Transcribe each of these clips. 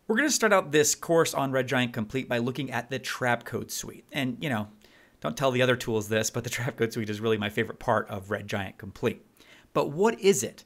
We're going to start out this course on Red Giant Complete by looking at the Trapcode Suite. And, don't tell the other tools this, but the Trapcode Suite is really my favorite part of Red Giant Complete. But what is it?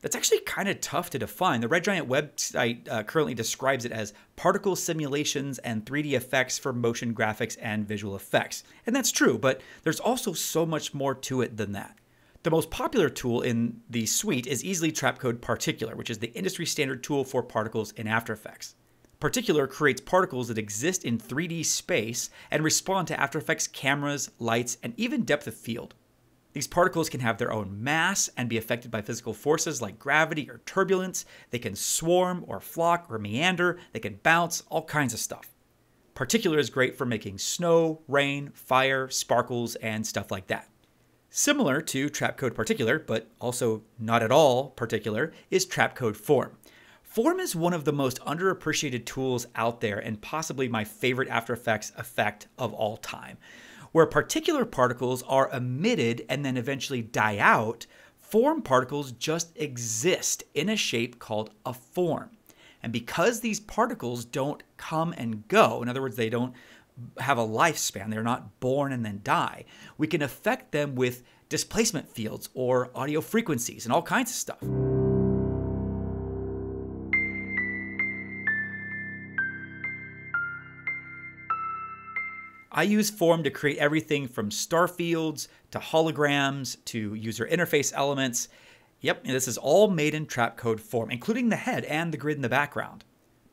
That's actually kind of tough to define. The Red Giant website currently describes it as particle simulations and 3D effects for motion graphics and visual effects. And that's true, but there's also so much more to it than that. The most popular tool in the suite is easily Trapcode Particular, which is the industry standard tool for particles in After Effects. Particular creates particles that exist in 3D space and respond to After Effects cameras, lights, and even depth of field. These particles can have their own mass and be affected by physical forces like gravity or turbulence. They can swarm or flock or meander. They can bounce, all kinds of stuff. Particular is great for making snow, rain, fire, sparkles, and stuff like that. Similar to Trapcode Particular, but also not at all particular, is Trapcode Form. Form is one of the most underappreciated tools out there and possibly my favorite After Effects effect of all time. Where particular particles are emitted and then eventually die out, form particles just exist in a shape called a form. And because these particles don't come and go, in other words, they don't have a lifespan, they're not born and then die, we can affect them with displacement fields or audio frequencies and all kinds of stuff. I use Form to create everything from star fields to holograms to user interface elements. Yep, this is all made in Trapcode Form, including the head and the grid in the background.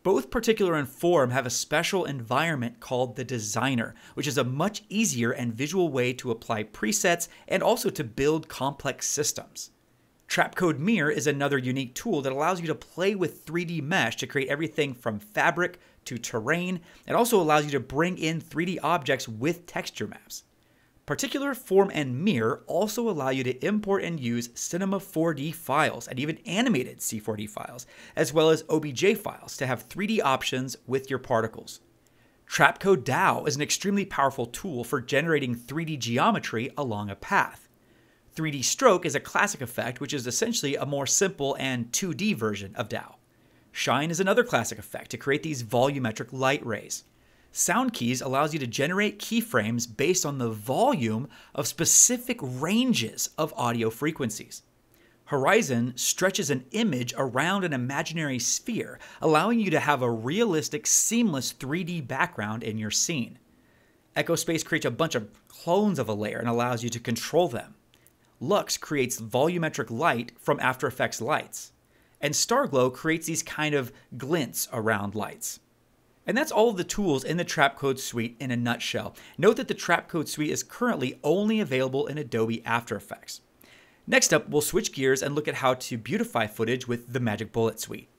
Both Particular and Form have a special environment called the Designer, which is a much easier and visual way to apply presets and also to build complex systems. Trapcode Mirror is another unique tool that allows you to play with 3D mesh to create everything from fabric to terrain. It also allows you to bring in 3D objects with texture maps. Particular, Form, and Mirror also allow you to import and use Cinema 4D files and even animated C4D files, as well as OBJ files to have 3D options with your particles. Trapcode DAO is an extremely powerful tool for generating 3D geometry along a path. 3D Stroke is a classic effect, which is essentially a more simple and 2D version of DAO. Shine is another classic effect to create these volumetric light rays. Sound Keys allows you to generate keyframes based on the volume of specific ranges of audio frequencies. Horizon stretches an image around an imaginary sphere, allowing you to have a realistic, seamless 3D background in your scene. Echo Space creates a bunch of clones of a layer and allows you to control them. Lux creates volumetric light from After Effects lights. And Starglow creates these kind of glints around lights. And that's all of the tools in the Trapcode Suite in a nutshell. Note that the Trapcode Suite is currently only available in Adobe After Effects. Next up, we'll switch gears and look at how to beautify footage with the Magic Bullet Suite.